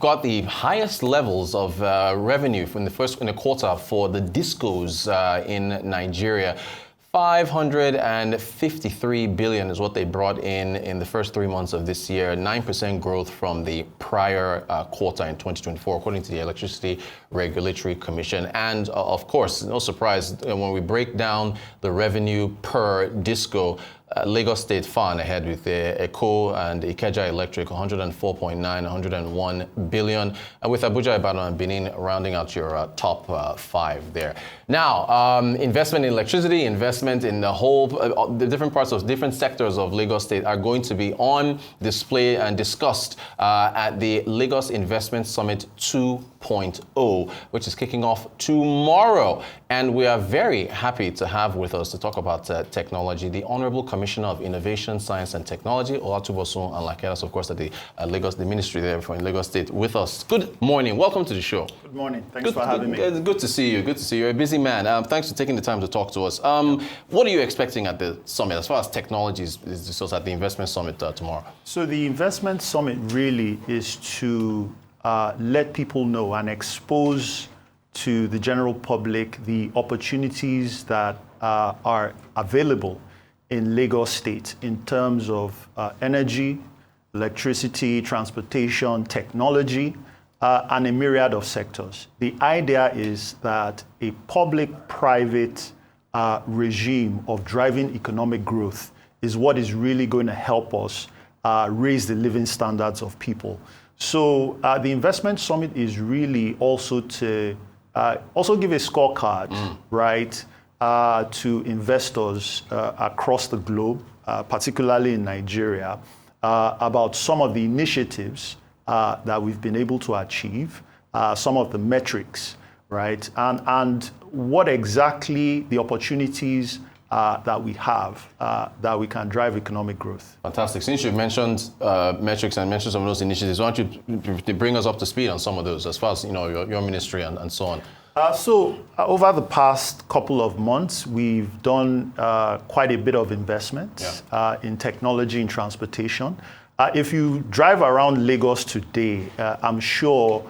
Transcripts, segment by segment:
got the highest levels of revenue in the quarter for the discos in Nigeria. 553 billion is what they brought in the first 3 months of this year, 9% growth from the prior quarter in 2024, according to the Electricity Regulatory Commission. And of course, no surprise, when we break down the revenue per disco, Lagos State far and ahead with Eko and Ikeja Electric, 104.9, 101 billion, and with Abuja, Ibadan, and Benin rounding out your top five there. Now, investment in electricity, investment in the whole, the different parts of different sectors of Lagos State are going to be on display and discussed at the Lagos Investment Summit 2.0, which is kicking off tomorrow. And we are very happy to have with us to talk about technology, the Honourable Commissioner of Innovation, Science and Technology, Olatunbosun Alake. That's, of course, at the Ministry there in Lagos State with us. Good morning. Welcome to the show. Good morning. Thanks for having me. Good to see you. Good to see you. You're a busy man. Thanks for taking the time to talk to us. What are you expecting at the summit as far as technology is discussed at the Investment Summit tomorrow? So the Investment Summit really is to let people know and expose to the general public the opportunities that are available in Lagos State in terms of energy, electricity, transportation, technology, and a myriad of sectors. The idea is that a public-private regime of driving economic growth is what is really going to help us raise the living standards of people. So the Investment Summit is really also to also give a scorecard, right, to investors across the globe, particularly in Nigeria, about some of the initiatives that we've been able to achieve, some of the metrics, right, and what exactly the opportunities that we have that we can drive economic growth. Fantastic. Since you've mentioned metrics and mentioned some of those initiatives, why don't you bring us up to speed on some of those as far as your ministry and so on? Over the past couple of months, we've done quite a bit of investment in technology and transportation. If you drive around Lagos today, I'm sure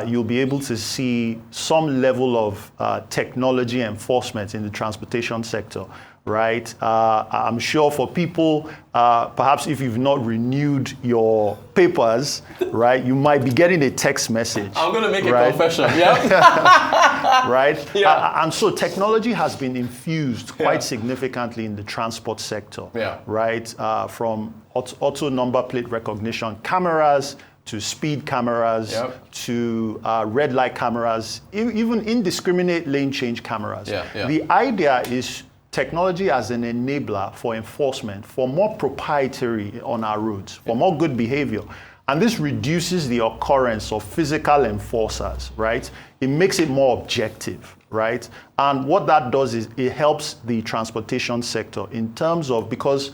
you'll be able to see some level of technology enforcement in the transportation sector, right? I'm sure for people, perhaps if you've not renewed your papers, right, you might be getting a text message. I'm going to make a confession, yeah? Right? Yeah. And so technology has been infused quite significantly in the transport sector, right? From auto number plate recognition cameras, to speed cameras, to red light cameras, even indiscriminate lane change cameras. The idea is technology as an enabler for enforcement, for more proprietary on our roads, for more good behavior. And this reduces the occurrence of physical enforcers, right? It makes it more objective, right? And what that does is it helps the transportation sector in terms of, because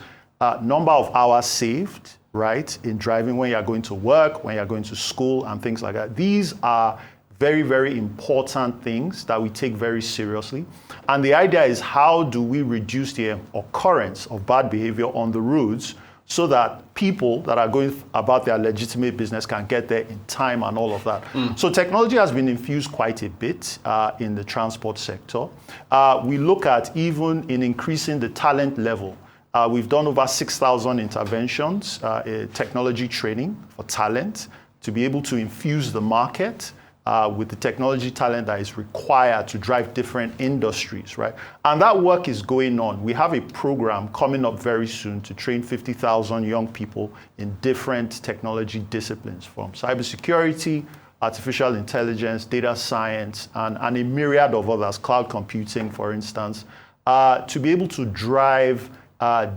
number of hours saved, right, in driving when you're going to work, when you're going to school and things like that. These are very, very important things that we take very seriously. And the idea is, how do we reduce the occurrence of bad behavior on the roads so that people that are going about their legitimate business can get there in time and all of that. So technology has been infused quite a bit in the transport sector. We look at even in increasing the talent level. We've done over 6,000 interventions, technology training for talent to be able to infuse the market with the technology talent that is required to drive different industries, right? And that work is going on. We have a program coming up very soon to train 50,000 young people in different technology disciplines, from cybersecurity, artificial intelligence, data science, and a myriad of others, cloud computing, for instance, to be able to drive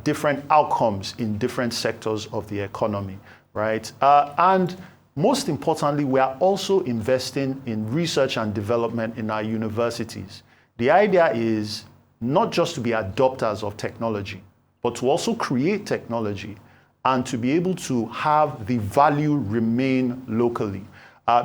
different outcomes in different sectors of the economy, right? And most importantly, we are also investing in research and development in our universities. The idea is not just to be adopters of technology, but to also create technology and to be able to have the value remain locally,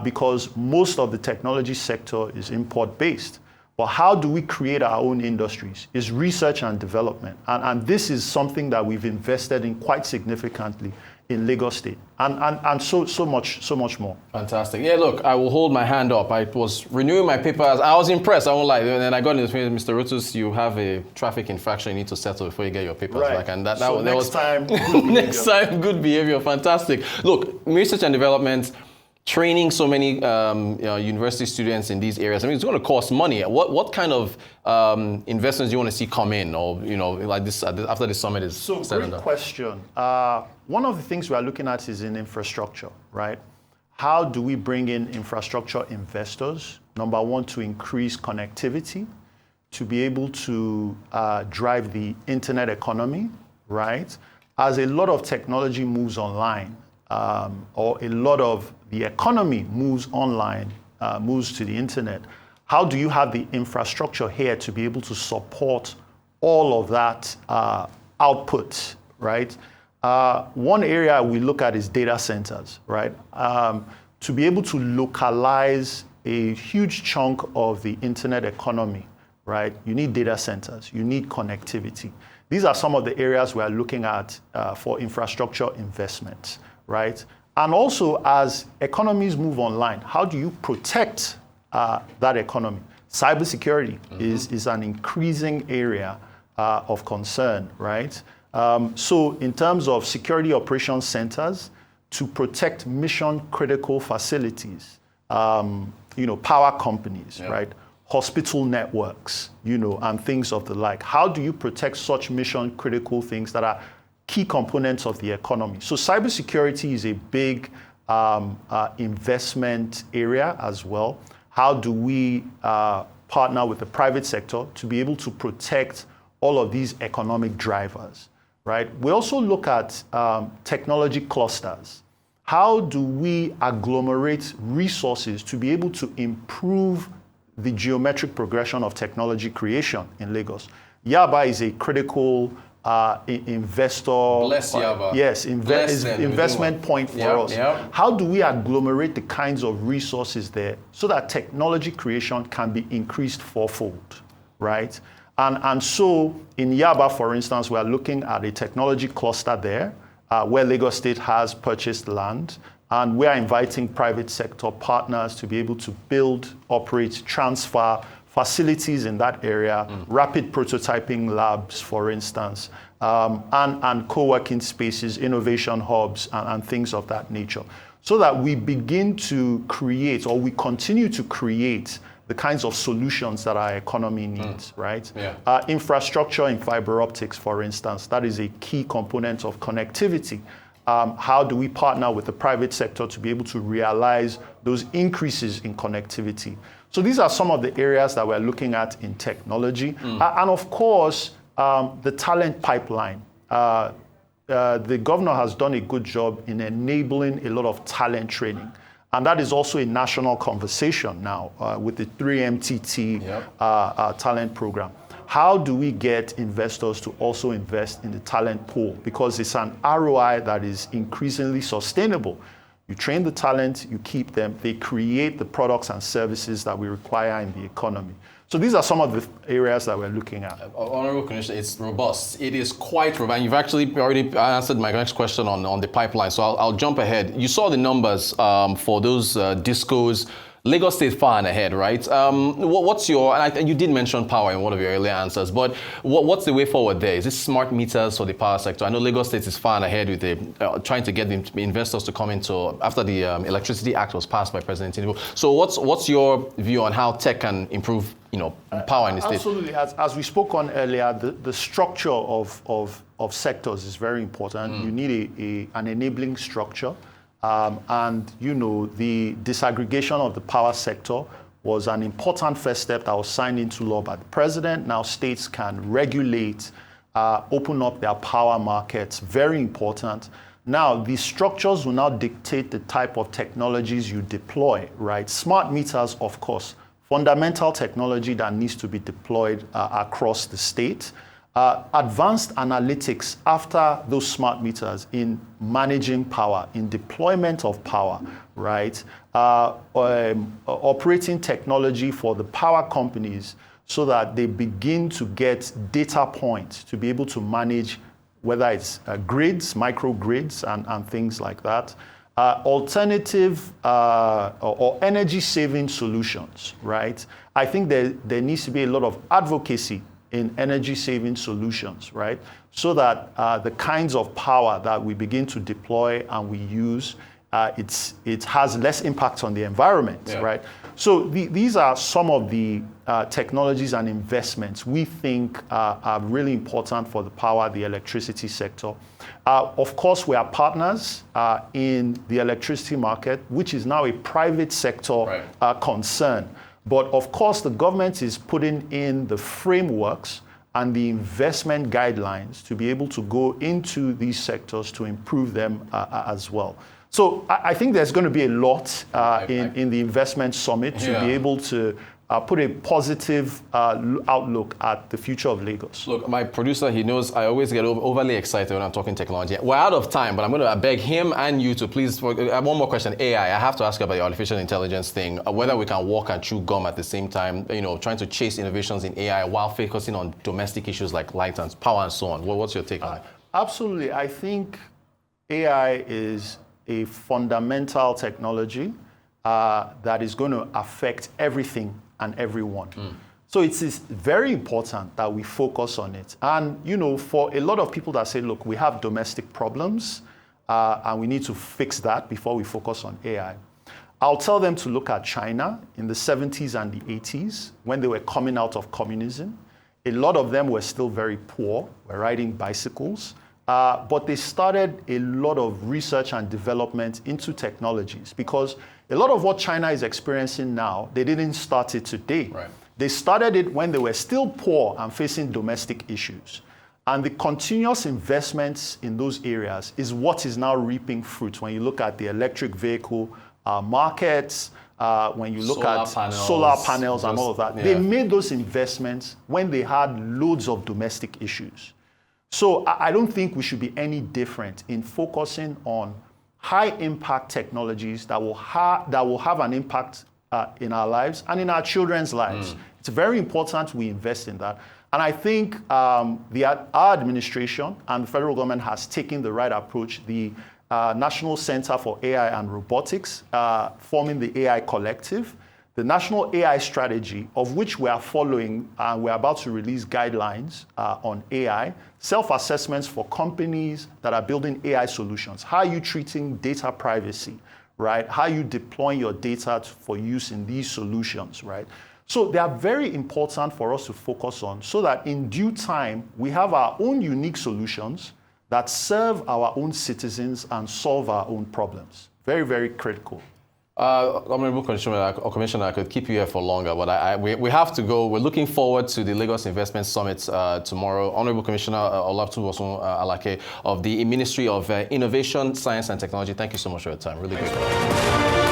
because most of the technology sector is import-based. But how do we create our own industries? Is research and development. And this is something that we've invested in quite significantly in Lagos State, and so much more. Fantastic. Yeah, look, I will hold my hand up. I was renewing my papers. I was impressed, I won't lie. And then I got into Mr. Rotus, you have a traffic infraction you need to settle before you get your papers back. And that was time, next time, good behavior. Fantastic. Look, research and development, training so many university students in these areas, I mean, it's going to cost money. What kind of investments do you want to see come in, or like this after the summit is so set? Great question. One of the things we are looking at is in infrastructure, right? How do we bring in infrastructure investors? Number one, to increase connectivity, to be able to drive the internet economy, right? As a lot of technology moves online, or a lot of the economy moves online, moves to the internet, how do you have the infrastructure here to be able to support all of that output, right? One area we look at is data centers, right? To be able to localize a huge chunk of the internet economy, right? You need data centers, you need connectivity. These are some of the areas we are looking at for infrastructure investments, right? And also, as economies move online, how do you protect that economy? Cybersecurity is an increasing area of concern, right? So in terms of security operations centers, to protect mission critical facilities, power companies, right? Hospital networks, and things of the like. How do you protect such mission critical things that are key components of the economy? So cybersecurity is a big investment area as well. How do we partner with the private sector to be able to protect all of these economic drivers, right? We also look at technology clusters. How do we agglomerate resources to be able to improve the geometric progression of technology creation in Lagos? Yaba is a critical investor. Bless Yaba. Yes, investment point for us. Yep. How do we agglomerate the kinds of resources there so that technology creation can be increased fourfold, right? And so in Yaba, for instance, we are looking at a technology cluster there where Lagos State has purchased land, and we are inviting private sector partners to be able to build, operate, transfer facilities in that area, rapid prototyping labs, for instance, and co-working spaces, innovation hubs, and things of that nature, so that we begin to create, or we continue to create, the kinds of solutions that our economy needs, right? Yeah. Infrastructure in fiber optics, for instance, that is a key component of connectivity. How do we partner with the private sector to be able to realize those increases in connectivity? So these are some of the areas that we're looking at in technology. And of course, the talent pipeline. The governor has done a good job in enabling a lot of talent training. And that is also a national conversation now with the 3MTT talent program. How do we get investors to also invest in the talent pool? Because it's an ROI that is increasingly sustainable. You train the talent, you keep them, they create the products and services that we require in the economy. So these are some of the areas that we're looking at. Honourable Commissioner, it's robust. It is quite robust. And you've actually already answered my next question on the pipeline, so I'll jump ahead. You saw the numbers for those discos. Lagos State far and ahead, right? What's your, and you did mention power in one of your earlier answers, but what's the way forward there? Is this smart meters for the power sector? I know Lagos State is far and ahead with trying to get the investors to come into, after the Electricity Act was passed by President Tinubu. So what's your view on how tech can improve, power in the state? Absolutely. As we spoke on earlier, the structure of sectors is very important. You need an enabling structure. And the disaggregation of the power sector was an important first step that was signed into law by the president. Now states can regulate, open up their power markets, very important. Now the structures will now dictate the type of technologies you deploy, right? Smart meters, of course, fundamental technology that needs to be deployed across the state. Advanced analytics after those smart meters in managing power, in deployment of power, right? Operating technology for the power companies so that they begin to get data points to be able to manage whether it's grids, microgrids, and things like that. Alternative or energy-saving solutions, right? I think there needs to be a lot of advocacy in energy-saving solutions, right? So that the kinds of power that we begin to deploy and we use, it has less impact on the environment, right? So these are some of the technologies and investments we think are really important for the electricity sector. Of course, we are partners in the electricity market, which is now a private sector concern. But of course, the government is putting in the frameworks and the investment guidelines to be able to go into these sectors to improve them as well. So I think there's going to be a lot in the investment summit to be able to put a positive outlook at the future of Lagos. Look, my producer, he knows I always get overly excited when I'm talking technology. We're out of time, but I'm going to beg him and you to please, one more question, AI. I have to ask about the artificial intelligence thing, whether we can walk and chew gum at the same time, trying to chase innovations in AI while focusing on domestic issues like light and power and so on. What's your take on it? Absolutely. I think AI is a fundamental technology that is going to affect everything and everyone. So it is very important that we focus on it. And, for a lot of people that say, look, we have domestic problems and we need to fix that before we focus on AI. I'll tell them to look at China in the 70s and the 80s when they were coming out of communism. A lot of them were still very poor, were riding bicycles. But they started a lot of research and development into technologies because a lot of what China is experiencing now, they didn't start it today. Right. They started it when they were still poor and facing domestic issues. And the continuous investments in those areas is what is now reaping fruit. When you look at the electric vehicle markets, when you look at solar panels and all of that, they made those investments when they had loads of domestic issues. So I don't think we should be any different in focusing on high-impact technologies that will have an impact in our lives and in our children's lives. It's very important we invest in that. And I think our administration and the federal government has taken the right approach. The National Center for AI and Robotics, forming the AI Collective, the National AI Strategy, of which we are following, and we're about to release guidelines on AI, self-assessments for companies that are building AI solutions. How are you treating data privacy, right? How are you deploying your data for use in these solutions, right? So they are very important for us to focus on so that in due time, we have our own unique solutions that serve our own citizens and solve our own problems. Very, very critical. Honourable Commissioner, I could keep you here for longer, but we have to go. We're looking forward to the Lagos Investment Summit tomorrow. Honourable Commissioner Olatunbosun Alake of the Ministry of Innovation, Science and Technology, thank you so much for your time. Really good.